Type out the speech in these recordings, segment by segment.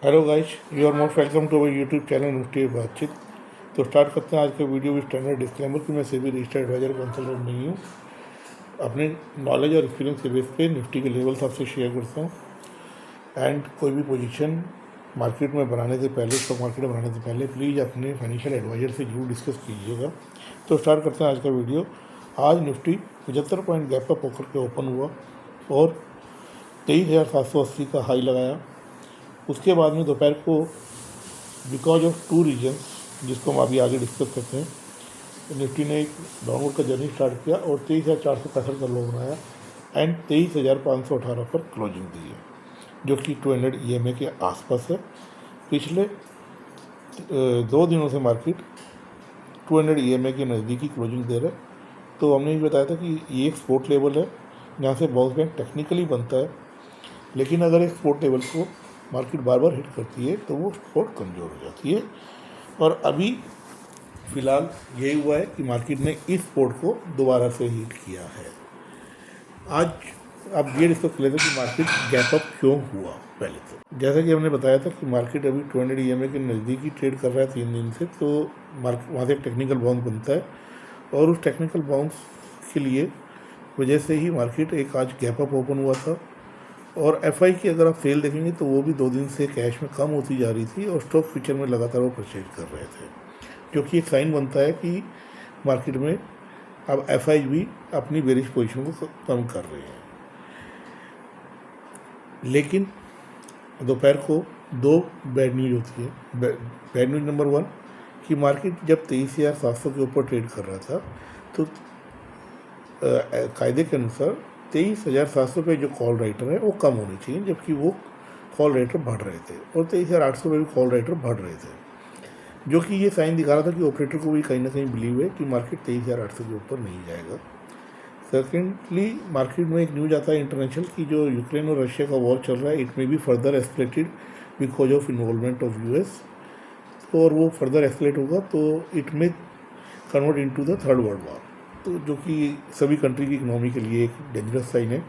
Hello guys, you are most welcome to our YouTube channel Nifty Baatcheet. तो start करते हैं आज का वीडियो विद स्टैंडर्ड डिस्क्लेमर कि मैं सेबी रजिस्टर्ड एडवाइजर कंसल्टेंट नहीं हूँ। अपने नॉलेज और एक्सपीरियंस के बेस पे निफ्टी के लेवल्स आपसे शेयर करता हूँ। एंड कोई भी पोजीशन मार्केट में बनाने से पहले, स्टॉक मार्केट में बनाने से पहले प्लीज़ अपने फाइनेंशियल एडवाइजर से जरूर डिस्कस कीजिएगा। तो स्टार्ट करते हैं आज का वीडियो। आज निफ्टी 75 पॉइंट गैप अप होकर के ओपन हुआ और 23,780 का हाई लगाया। उसके बाद में दोपहर को बिकॉज ऑफ टू रीजन्स, जिसको हम अभी आगे डिस्कस करते हैं, निफ्टी ने एक डाउनवर्ड का जर्नी स्टार्ट किया और 23,465 का लो बनाया एंड 23,518 पर क्लोजिंग दी है, जो कि 200 EMA के आसपास है। पिछले 2 दिनों से मार्केट 200 EMA के नज़दीकी क्लोजिंग दे रहा है। तो हमने ये बताया था कि ये एक सपोर्ट लेवल है जहाँ से बाउंस बैक टेक्निकली बनता है, लेकिन अगर इस सपोर्ट लेवल को मार्केट बार बार हिट करती है तो वो सपोर्ट कमज़ोर हो जाती है। और अभी फ़िलहाल यही हुआ है कि मार्केट ने इस सपोर्ट को दोबारा से हिट किया है। आज आप ये डिस्कस कर लेते हैं कि मार्केट गैप अप क्यों हुआ। पहले तो जैसा कि हमने बताया था कि मार्केट अभी 200 EMA के नज़दीक ही ट्रेड कर रहा है 3 दिन से, तो मार्केट वहाँ से एक टेक्निकल बाउंस बनता है और उस टेक्निकल बाउंस के लिए वजह से ही मार्केट एक आज गैप अप ओपन हुआ था। और FI की अगर आप सेल देखेंगे तो वो भी 2 दिन से कैश में कम होती जा रही थी और स्टॉक फ्यूचर में लगातार वो परचेज कर रहे थे, जो कि एक साइन बनता है कि मार्केट में अब FI भी अपनी बेरिश पोजीशन को कम कर रहे हैं। लेकिन दोपहर को 2 बैड न्यूज़ होती है। बैड न्यूज़ नंबर 1 कि मार्केट जब 23,700 के ऊपर ट्रेड कर रहा था तो कायदे के अनुसार 23,700 पे जो कॉल राइटर है वो कम होनी चाहिए, जबकि वो कॉल राइटर बढ़ रहे थे और 23,800 पे भी कॉल राइटर बढ़ रहे थे, जो कि ये साइन दिखा रहा था कि ऑपरेटर को भी कहीं ना कहीं बिलीव है कि मार्केट 23,800 के ऊपर नहीं जाएगा। सेकेंडली, मार्केट में एक न्यूज़ आता है इंटरनेशनल की जो यूक्रेन और रशिया का वॉर चल रहा है, it may be further escalated because of involvement of US। तो और वो फर्दर एस्केलेट होगा तो it may convert into the third world war, तो जो कि सभी कंट्री की इकोनॉमी के लिए एक डेंजरस साइन है।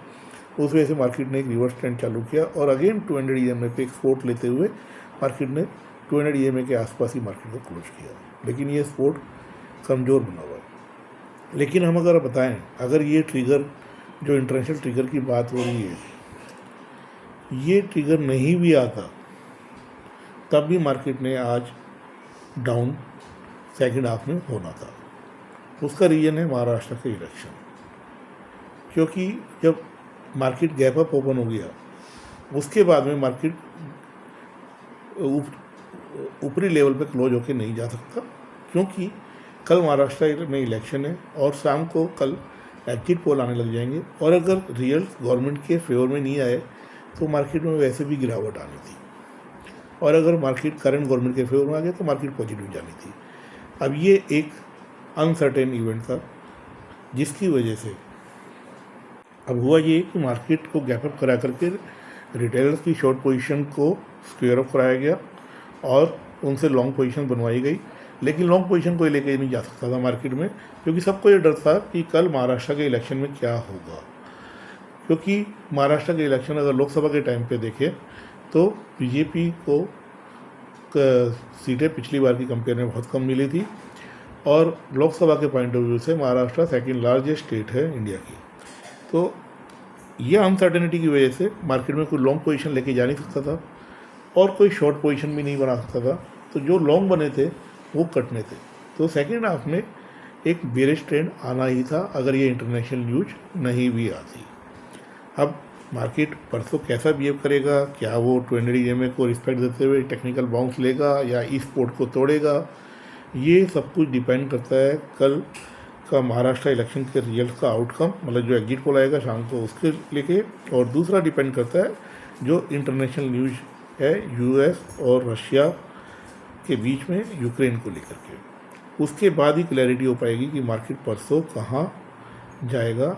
उस वजह से मार्केट ने एक रिवर्स ट्रेंड चालू किया और अगेन 200 EMA पे एक्सपोर्ट लेते हुए मार्केट ने 200 EMA के आसपास ही मार्केट को क्लोज किया, लेकिन ये सपोर्ट कमज़ोर बना हुआ है। लेकिन हम अगर बताएं, अगर ये ट्रिगर जो इंटरनेशनल ट्रिगर की बात हो रही है, ये ट्रिगर नहीं भी आता तब भी मार्केट ने आज डाउन सेकेंड हाफ में होना था। उसका रीज़न है महाराष्ट्र के इलेक्शन, क्योंकि जब मार्केट गैप अप ओपन हो गया उसके बाद में मार्केट ऊपरी लेवल पे क्लोज होके नहीं जा सकता, क्योंकि कल महाराष्ट्र में इलेक्शन है और शाम को कल एग्जिट पोल आने लग जाएंगे और अगर रिजल्ट गवर्नमेंट के फेवर में नहीं आए तो मार्केट में वैसे भी गिरावट आनी थी, और अगर मार्केट करंट गवर्नमेंट के फेवर में आ गया तो मार्केट पॉजिटिव जानी थी। अब ये एक अनसर्टेन इवेंट था, जिसकी वजह से अब हुआ ये कि मार्केट को गैप अप करा करके रिटेलर्स की शॉर्ट पोजीशन को स्क्वेयर अप कराया गया और उनसे लॉन्ग पोजीशन बनवाई गई। लेकिन लॉन्ग पोजीशन कोई लेके नहीं जा सकता था मार्केट में, क्योंकि सबको ये डर था कि कल महाराष्ट्र के इलेक्शन में क्या होगा। क्योंकि महाराष्ट्र के इलेक्शन अगर लोकसभा के टाइम पे देखें तो BJP को सीटें पिछली बार की कंपेयर में बहुत कम मिली थी और लोकसभा के पॉइंट ऑफ व्यू से महाराष्ट्र सेकंड लार्जेस्ट स्टेट है इंडिया की। तो ये अनसर्टेनिटी की वजह से मार्केट में कोई लॉन्ग पोजीशन लेके जा नहीं सकता था और कोई शॉर्ट पोजीशन भी नहीं बना सकता था, तो जो लॉन्ग बने थे वो कटने थे। तो सेकेंड हाफ में एक बेरिश ट्रेंड आना ही था अगर ये इंटरनेशनल न्यूज नहीं भी आती। अब मार्केट परसों कैसा बिहेव करेगा, क्या वो 200 EMA को रिस्पेक्ट देते हुए टेक्निकल बाउंस लेगा या इस सपोर्ट को तोड़ेगा, ये सब कुछ डिपेंड करता है कल का महाराष्ट्र इलेक्शन के रिजल्ट का आउटकम, मतलब जो एग्जिट पोल आएगा शाम को उसके लेके, और दूसरा डिपेंड करता है जो इंटरनेशनल न्यूज़ है US और रशिया के बीच में यूक्रेन को लेकर के। उसके बाद ही क्लैरिटी हो पाएगी कि मार्केट परसों कहाँ जाएगा।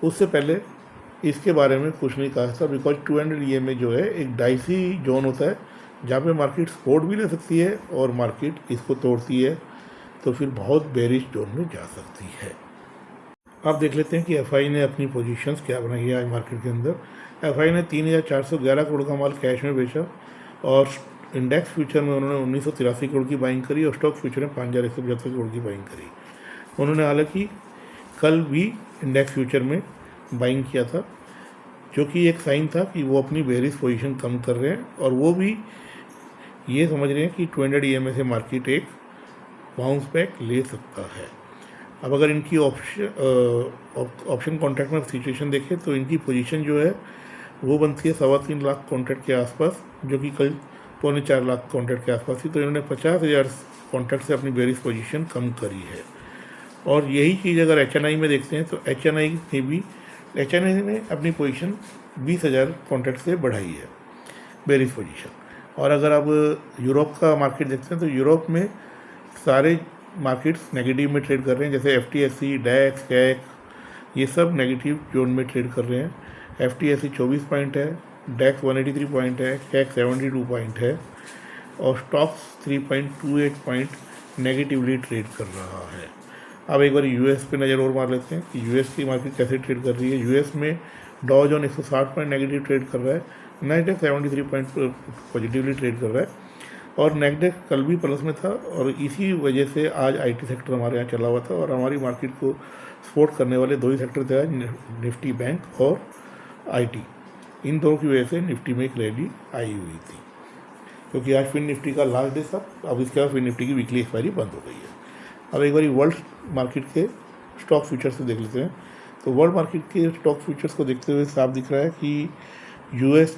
उससे पहले इसके बारे में कुछ नहीं कहा था, बिकॉज 200 EMA जो है एक डाइसी जोन होता है जहाँ पे मार्केट सपोर्ट भी ले सकती है और मार्केट इसको तोड़ती है तो फिर बहुत बेरिश जोन में जा सकती है। आप देख लेते हैं कि FI ने अपनी पोजीशंस क्या बनाई है आज मार्केट के अंदर। FI ने 3,411 करोड़ का माल कैश में बेचा और इंडेक्स फ्यूचर में उन्होंने 1983 करोड़ की बाइंग करी और स्टॉक फ्यूचर में 5175 करोड़ की बाइंग करी। उन्होंने हालांकि कल भी इंडेक्स फ्यूचर में बाइंग किया था, जो कि एक साइन था कि वो अपनी बेरिश पोजीशन कम कर रहे हैं और वो भी ये समझ रहे हैं कि 200 EMA से मार्केट एक बाउंस बैक ले सकता है। अब अगर इनकी ऑप्शन कॉन्ट्रैक्ट में सिचुएशन देखें तो इनकी पोजीशन जो है वो बनती है 3.25 लाख कॉन्ट्रैक्ट के आसपास, जो कि कल 3.25 लाख कॉन्ट्रैक्ट के आसपास थी। तो इन्होंने 50,000 कॉन्ट्रैक्ट से अपनी बेरिश पोजीशन कम करी है। और यही चीज़ अगर HNI में देखते हैं तो HNI ने अपनी पोजीशन 20,000 कॉन्ट्रैक्ट से बढ़ाई है बेरिश पोजीशन। और अगर अब यूरोप का मार्केट देखते हैं तो यूरोप में सारे मार्केट्स नेगेटिव में ट्रेड कर रहे हैं, जैसे FTSE, DAX, CAC, ये सब नेगेटिव जोन में ट्रेड कर रहे हैं। FTSE 24 पॉइंट है, DAX 183 पॉइंट है, CAC 72 पॉइंट है और स्टॉक्स 3.28 पॉइंट नेगेटिवली ट्रेड कर रहा है। अब एक बार यूएस पे नज़र और मार लेते हैं कि यूएस की मार्केट कैसे ट्रेड कर रही है। यूएस में डॉ जोन 160 पॉइंट नेगेटिव ट्रेड कर रहा है, नैस्डैक 73 पॉइंट पॉजिटिवली ट्रेड कर रहा है और नैस्डैक कल भी प्लस में था। और इसी वजह से आज IT सेक्टर हमारे यहाँ चला हुआ था और हमारी मार्केट को सपोर्ट करने वाले दो ही सेक्टर थे आज, निफ्टी बैंक और IT। इन दोनों की वजह से निफ्टी में एक रैली आई हुई थी, क्योंकि आज फिन निफ्टी का लास्ट डे था। अब इसके बाद फिन निफ्टी की वीकली एक्सपायरी बंद हो गई है। अब एक बार वर्ल्ड मार्केट के स्टॉक फ्यूचर्स को देख लेते हैं। तो वर्ल्ड मार्केट के स्टॉक फ्यूचर्स को देखते हुए साफ दिख रहा है कि यूएस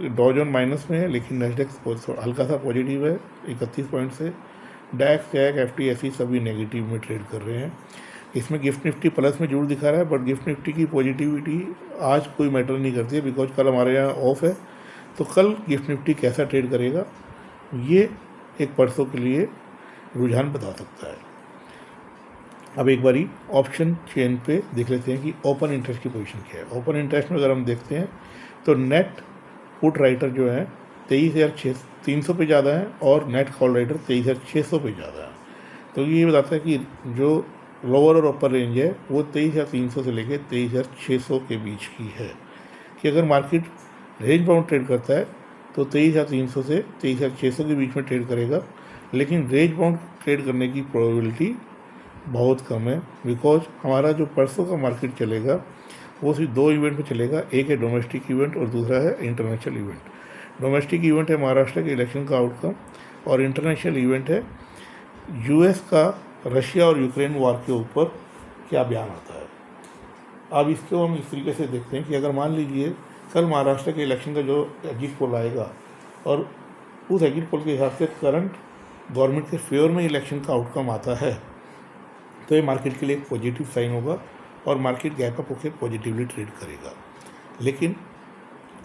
डॉ जोन माइनस में है, लेकिन नैस्डैक हल्का सा पॉजिटिव है 31 पॉइंट से। DAX, CAC, FTSE सभी नेगेटिव में ट्रेड कर रहे हैं। इसमें गिफ्ट निफ्टी प्लस में जरूर दिखा रहा है, बट गिफ्ट निफ्टी की पॉजिटिविटी आज कोई मैटर नहीं करती है, बिकॉज कल हमारे यहाँ ऑफ है। तो कल गिफ्ट निफ्टी कैसा ट्रेड करेगा ये एक परसों के लिए रुझान बता सकता है। अब एक बारी ऑप्शन चेन पे देख लेते हैं कि ओपन इंटरेस्ट की पोजीशन क्या है। ओपन इंटरेस्ट में अगर हम देखते हैं तो नेट पुट राइटर जो है 23,300 पे ज़्यादा है और नेट कॉल राइटर 23,600 पे ज़्यादा है। तो ये बताता है कि जो लोअर और अपर रेंज है वो 23,300 से लेकर 23,600 के बीच की है, कि अगर मार्केट रेंज बाउंड ट्रेड करता है तो 23,300 से 23,600 के बीच में ट्रेड करेगा। लेकिन रेंज बाउंड ट्रेड करने की प्रोबेबिलिटी बहुत कम है, बिकॉज हमारा जो परसों का मार्केट चलेगा वो सिर्फ दो इवेंट पे चलेगा। एक है डोमेस्टिक इवेंट और दूसरा है इंटरनेशनल इवेंट। डोमेस्टिक इवेंट है महाराष्ट्र के इलेक्शन का आउटकम और इंटरनेशनल इवेंट है यूएस का रशिया और यूक्रेन वार के ऊपर क्या बयान आता है। अब इसको हम इस तरीके से देखते हैं कि अगर मान लीजिए कल महाराष्ट्र के इलेक्शन का जो एग्जिट पोल आएगा और उस एग्जिट पोल के हिसाब से करंट गवर्नमेंट के फेवर में इलेक्शन का आउटकम आता है तो ये मार्केट के लिए एक पॉजिटिव साइन होगा और मार्केट गैप अप होकर पॉजिटिवली ट्रेड करेगा। लेकिन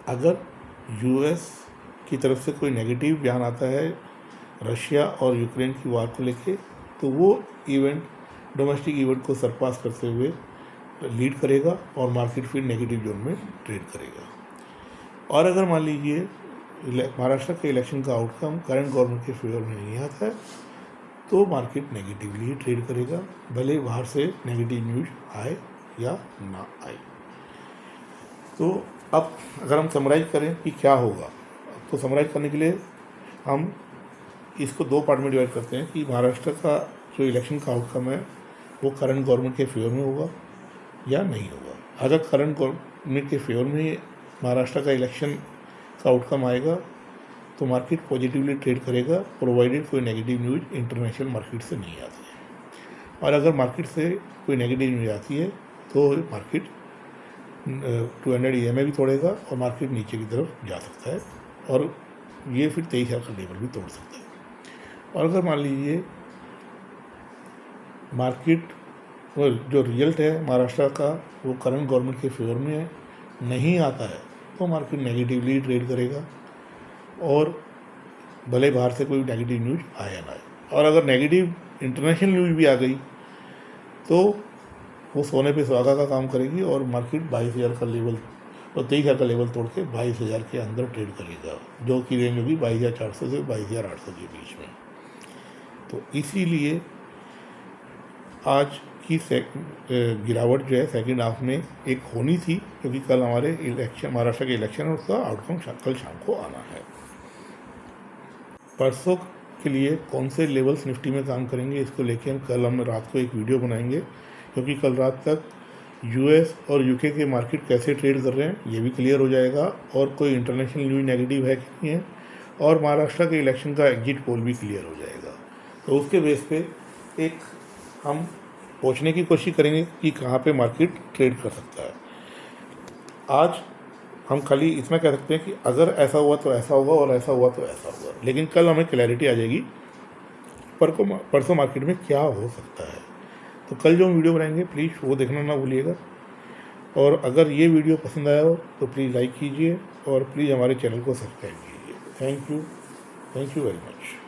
अगर यूएस की तरफ से कोई नेगेटिव बयान आता है रशिया और यूक्रेन की वार को लेके तो वो इवेंट डोमेस्टिक इवेंट को सरपास करते हुए लीड करेगा और मार्केट फिर नेगेटिव जोन में ट्रेड करेगा। और अगर मान लीजिए महाराष्ट्र के इलेक्शन का आउटकम करंट गवर्नमेंट के फेवर में नहीं आता है तो मार्केट नेगेटिवली ही ट्रेड करेगा, भले बाहर से नेगेटिव न्यूज आए या ना आए। तो अब अगर हम समराइज करें कि क्या होगा, तो समराइज करने के लिए हम इसको दो पार्ट में डिवाइड करते हैं कि महाराष्ट्र का जो इलेक्शन का आउटकम है वो करंट गवर्नमेंट के फेवर में होगा या नहीं होगा। अगर करंट गवर्नमेंट के फेवर में महाराष्ट्र का इलेक्शन का आउटकम आएगा तो मार्केट पॉजिटिवली ट्रेड करेगा, प्रोवाइडेड कोई नेगेटिव न्यूज़ इंटरनेशनल मार्केट से नहीं आती है। और अगर मार्केट से कोई नेगेटिव न्यूज़ आती है तो मार्केट 200 EMA भी तोड़ेगा और मार्केट नीचे की तरफ जा सकता है और ये फिर 23,000 का लेवल भी तोड़ सकता है। और अगर मान लीजिए मार्केट जो रिजल्ट है महाराष्ट्र का वो करंट गवर्नमेंट के फेवर में है नहीं आता है तो मार्केट नेगेटिवली ट्रेड करेगा और भले बाहर से कोई नेगेटिव न्यूज़ आया ना आए। और अगर नेगेटिव इंटरनेशनल न्यूज़ भी आ गई तो वो सोने पे सुहागा का काम करेगी और मार्केट 22,000 का लेवल और 23,000 का लेवल तोड़ के 22,000 के अंदर ट्रेड करेगा, जो कि रेंज होगी 22,400 से 22,800 के बीच में। तो इसीलिए आज की गिरावट जो है सेकेंड हाफ में एक होनी थी, क्योंकि कल हमारे इलेक्शन महाराष्ट्र के इलेक्शन और उसका आउटकम कल शाम को आना है। परसों के लिए कौन से लेवल्स निफ्टी में काम करेंगे, इसको लेके हम रात को एक वीडियो बनाएंगे, क्योंकि कल रात तक यूएस और यूके के मार्केट कैसे ट्रेड कर रहे हैं ये भी क्लियर हो जाएगा, और कोई इंटरनेशनल न्यूज नेगेटिव है कि नहीं है, और महाराष्ट्र के इलेक्शन का एग्जिट पोल भी क्लियर हो जाएगा। तो उसके बेस पे एक हम पहुँचने की कोशिश करेंगे कि कहाँ पे मार्केट ट्रेड कर सकता है। आज हम खाली इतना कह सकते हैं कि अगर ऐसा हुआ तो ऐसा होगा और ऐसा हुआ तो ऐसा होगा, लेकिन कल हमें क्लैरिटी आ जाएगी परसों मार्केट में क्या हो सकता है। तो कल जो हम वीडियो बनाएंगे प्लीज़ वो देखना ना भूलिएगा, और अगर ये वीडियो पसंद आया हो तो प्लीज़ लाइक कीजिए और प्लीज़ हमारे चैनल को सब्सक्राइब कीजिए। Thank you very much.